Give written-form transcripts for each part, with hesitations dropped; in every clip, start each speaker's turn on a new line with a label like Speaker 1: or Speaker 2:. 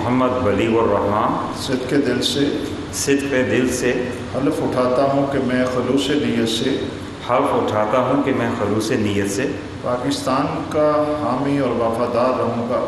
Speaker 1: मोहम्मद बलीगुर रहमान
Speaker 2: सिद्क़े दिल से हल्फ उठाता हूँ कि मैं खलूस नीयत से पाकिस्तान का हामी और वफादार रहूँगा।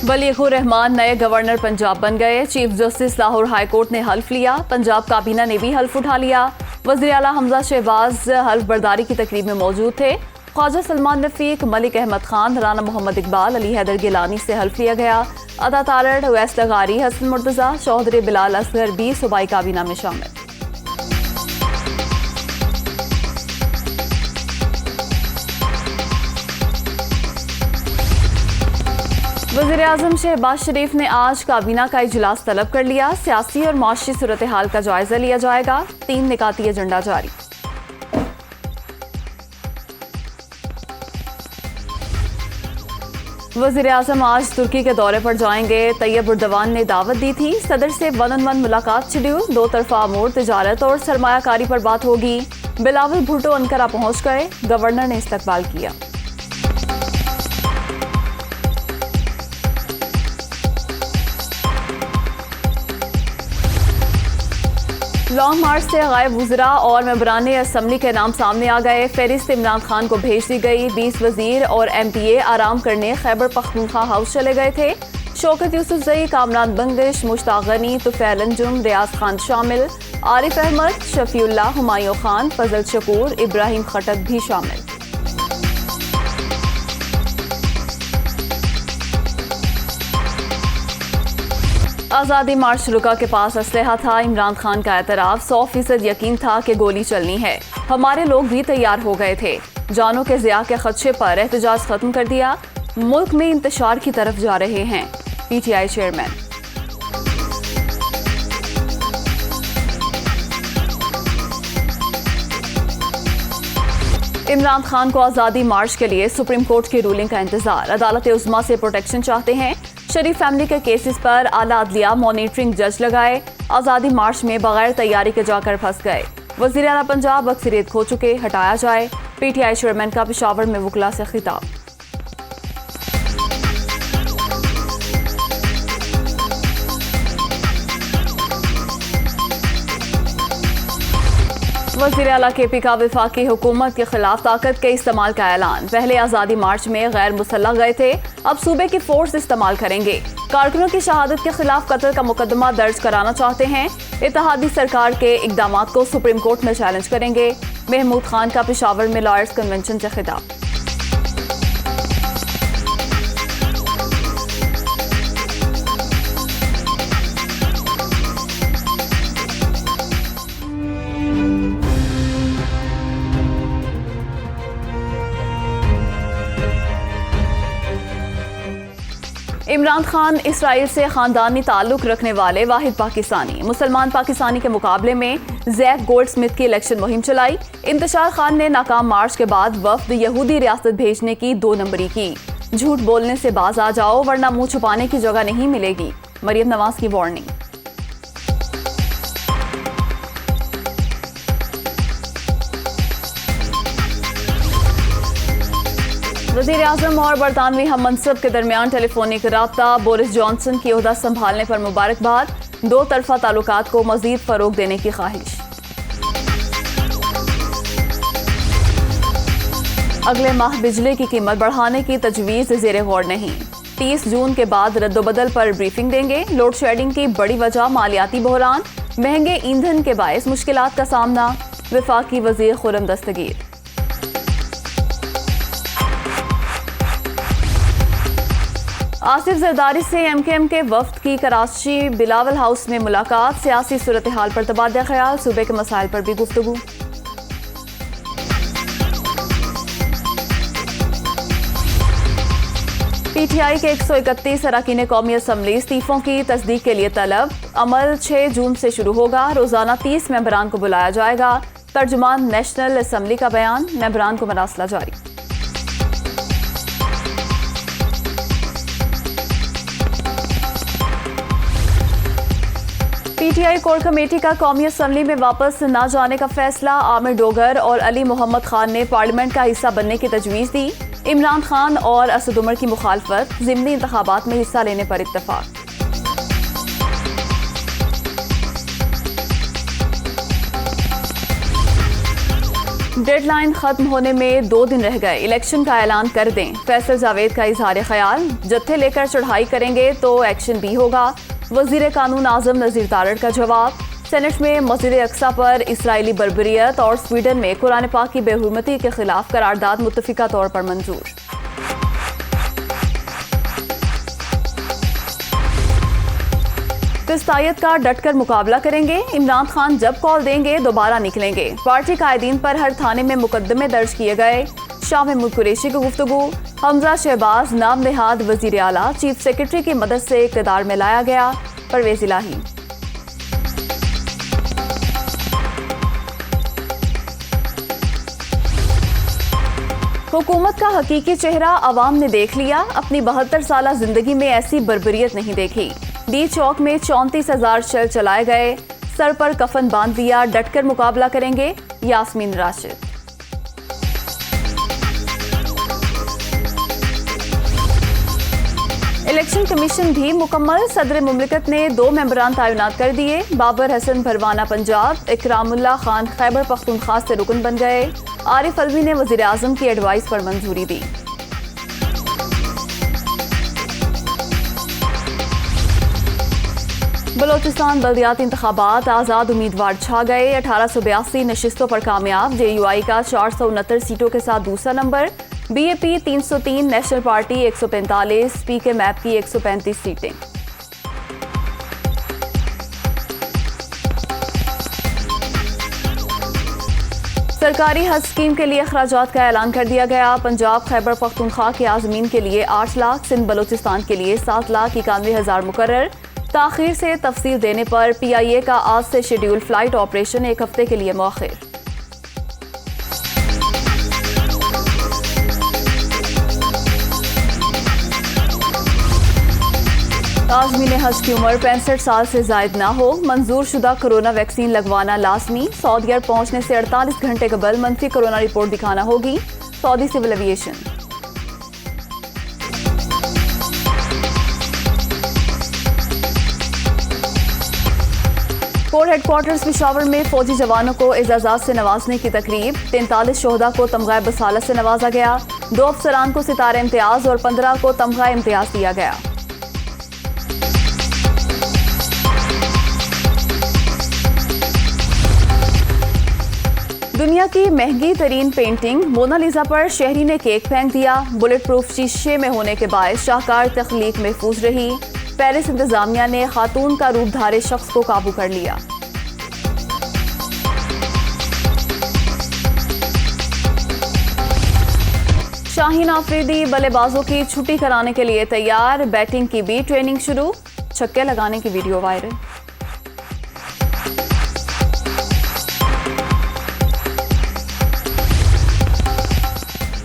Speaker 3: बलीगुर रहमान नए गवर्नर पंजाब बन गए। Chief justice Lahore high court ने हल्फ लिया। पंजाब काबीना ने भी हल्फ उठा लिया। वज़ीर आला हमजा शहबाज हल्फ बर्दारी की तकरीब में मौजूद थे। ख्वाजा सलमान रफीक, मलिक अहमद खान, राना मोहम्मद इकबाल, अली हैदर गिलानी से हल्फ लिया गया। अता तारड़, उवैस लगारी, हसन मुर्तज़ा, चौधरी बिलाल असगर भी सूबाई काबीना में शामिल। वज़ीर आज़म शहबाज शरीफ ने आज काबीना का इजलास तलब कर लिया। सियासी और माशी सूरत हाल का जायजा लिया जाएगा। 3 निकाती एजेंडा जारी। वज़ीर आज़म आज तुर्की के दौरे पर जाएंगे। तैयब उर्दवान ने दावत दी थी। सदर से 1-on-1 मुलाकात शेड्यूल। 2 तरफा अमूर, तिजारत और सरमायाकारी पर बात होगी। बिलावल भुट्टो अंकारा पहुंच गए। गवर्नर ने इस्तकबाल किया। लॉन्ग मार्च से गायब वज़रा और मेंबरान असम्बली के नाम सामने आ गए। फहरिस्त इमरान खान को भेज दी गई। 20 वजीर और MPA आराम करने खैबर पख्तूनख्वा हाउस चले गए थे। शौकत यूसुफजई, कामरान बंदिश, मुश्ताक गनी, तुफैल अंजुम, रियाज खान शामिल। आरिफ अहमद, शफीउल्लाह, हुमायूं खान, फजल शकूर, इब्राहिम खटक भी शामिल। आज़ादी मार्च रुका के पास असलहा था। इमरान खान का एतराफ़ 100% यकीन था कि गोली चलनी है। हमारे लोग भी तैयार हो गए थे। जानों के ज़िया के खदशे पर एहतजाज खत्म कर दिया। मुल्क में इंतशार की तरफ जा रहे हैं। PTI chairman. इमरान खान को आज़ादी मार्च के लिए सुप्रीम कोर्ट की रूलिंग का इंतजार। अदालत उज़्मा से प्रोटेक्शन चाहते हैं। शरीफ फैमिली के केसेस पर आला अदलिया मॉनिटरिंग जज लगाए। आज़ादी मार्च में बगैर तैयारी के जाकर फंस गए। वज़ीर आला पंजाब अक्सरियत खो चुके, हटाया जाए। PTI चेयरमैन का पेशावर में वकला से खिताब। वज़ीर आला KP का वफाकी हुकूमत के खिलाफ ताकत के इस्तेमाल का ऐलान। पहले आज़ादी मार्च में गैर मुसल्लह गए थे, अब सूबे की फोर्स इस्तेमाल करेंगे। कारकुनों की शहादत के खिलाफ कत्ल का मुकदमा दर्ज कराना चाहते हैं। इत्तेहादी सरकार के इकदाम को सुप्रीम कोर्ट में चैलेंज करेंगे। महमूद खान का पेशावर में लॉयर्स कन्वेंशन से खिताब। इमरान खान इसराइल से ख़ानदानी ताल्लुक़ रखने वाले वाहिद पाकिस्तानी। मुसलमान पाकिस्तानी के मुकाबले में जैक गोल्डस्मिथ की इलेक्शन मुहिम चलाई। इंतशार खान ने नाकाम मार्च के बाद वफ्द यहूदी रियासत भेजने की 2 नंबरी की। झूठ बोलने से बाज आ जाओ वरना मुंह छुपाने की जगह नहीं मिलेगी। मरियम नवाज की वार्निंग। वज़ीर आज़म और बरतानवी हम मनसब के दरमियान टेलीफोनिक राब्ता। बोरिस जॉनसन की ओहदा संभालने पर मुबारकबाद। 2 तरफा ताल्लुकात को मज़ीद फ़रोग देने की ख्वाहिश। अगले माह बिजली की कीमत बढ़ाने की तजवीज़ ज़ेरे गौर नहीं। 30 जून के बाद रद्दोबदल पर ब्रीफिंग देंगे। लोड शेडिंग की बड़ी वजह मालियाती बहरान, महंगे ईंधन के बायस मुश्किलात का सामना। वफाकी वज़ीर खुर्रम दस्तगीर। आसिफ जरदारी से MKM के वफ्द की कराची बिलावल हाउस में मुलाकात। सियासी सूरत हाल पर तबादला ख्याल, सूबे के मसाइल पर भी गुफ्तगू। PTI के 131 अरकान कौमी असम्बली इस्तीफों की तस्दीक के लिए तलब। अमल 6 जून से शुरू होगा। रोजाना 30 मेंबरान को बुलाया जाएगा। तर्जुमान नेशनल असम्बली का बयान। मेंबरान को मरासला जारी। PTI कोर कमेटी का कौमी असम्बली में वापस न जाने का फैसला। आमिर डोगर और अली मोहम्मद खान ने पार्लियामेंट का हिस्सा बनने की तजवीज़ दी। इमरान खान और असद उमर की मुखालफत, ज़िमनी इंतखाबात में हिस्सा लेने पर इत्तफाक। डेडलाइन खत्म होने में 2 दिन रह गए, इलेक्शन का ऐलान कर दें। फैसल जावेद का इजहार ख्याल, जत्थे लेकर चढ़ाई करेंगे तो एक्शन भी होगा। वजीर कानून आजम नज़ीर तारड़ का जवाब। सेनेट में मस्जिद अक्सा पर इसराइली बर्बरियत और स्वीडन में कुरान पाक की बेहुरमती के खिलाफ करारदाद मुत्तफिका तौर पर मंजूर। किस्तायत का डटकर मुकाबला करेंगे। इमरान खान जब कॉल देंगे दोबारा निकलेंगे। पार्टी कायदीन पर हर थाने में मुकदमे दर्ज किए गए। शाह महमूद कुरैशी की गुफ्तगू। हमजा शहबाज नाम नेहाद वजीर आला, चीफ सेक्रेटरी की मदद से इक़्तिदार में लाया गया। परवेज इलाही। हुकूमत का हकीकी चेहरा अवाम ने देख लिया। अपनी 72 साला जिंदगी में ऐसी बर्बरियत नहीं देखी। डी चौक में 34,000 शेल चलाए गए। सर पर कफन बांध दिया। डटकर मुकाबला करेंगे। यास्मीन राशिद। इलेक्शन कमीशन भी मुकम्मल। सदर मुमलिकत ने 2 मेंबरान तैनात कर दिए। बाबर हसन भरवाना पंजाब, इकरामुल्लाह खान खैबर पख्तूनख्वा से रुकन बन गए। आरिफ अलवी ने वजीर आजम की एडवाइस पर मंजूरी दी। बलोचिस्तान बल्दियाती इंतखाबात, आज़ाद उम्मीदवार छा गए। 1882 नशिस्तों पर कामयाब। JUI का 469 सीटों के साथ दूसरा number. BAP 303, national party 145, PK map की 135 सीटें। सरकारी हज स्कीम के लिए अखराजात का ऐलान कर दिया गया। पंजाब खैबर पख्तूनख्वा के आज़मीन के लिए 8 लाख, सिंध बलोचिस्तान के लिए 7,91,000 मुकर्रर। ताखीर से तफसील देने पर PIA का आज से शेड्यूल फ्लाइट ऑपरेशन 1 हफ्ते के लिए मौखिर। आज़मीन हज की उम्र 65 साल से जायद ना हो। मंजूर शुदा कोरोना वैक्सीन लगवाना लाजमी। सऊदी अरब पहुंचने से 48 घंटे कबल मनफी कोरोना रिपोर्ट दिखाना होगी। Saudi civil aviation. Core headquarters Peshawar में फौजी जवानों को एजाज़ात से नवाजने की तकरीब। 43 शोहदा को तमगा बसालत से नवाजा गया। 2 अफसरान को सितारे इम्तियाज और 15 को तमगा इम्तियाज दिया गया। दुनिया की महंगी तरीन पेंटिंग मोनालिसा पर शहरी ने केक फेंक दिया। बुलेट प्रूफ शीशे में होने के बायस शाहकार तख्लीक महफूज रही। पेरिस इंतजामिया ने खातून का रूपधारे शख्स को काबू कर लिया। शाहीन आफरीदी बल्लेबाजों की छुट्टी कराने के लिए तैयार। बैटिंग की भी ट्रेनिंग शुरू। छक्के लगाने की वीडियो वायरल।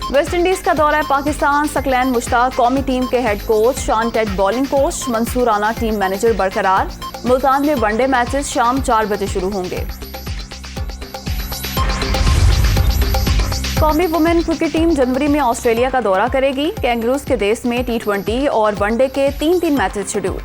Speaker 3: वेस्ट इंडीज का दौरा पाकिस्तान। सकलैन मुश्ताक कौमी टीम के head coach. Shaun Tait bowling coach. Mansoor Rana team manager बरकरार। मुल्तान में वनडे मैचेस शाम 4 बजे शुरू होंगे। कौमी वुमेन क्रिकेट टीम जनवरी में ऑस्ट्रेलिया का दौरा करेगी। कैंगरूज के देश में T20 और वनडे के 3 मैचेस शेड्यूल।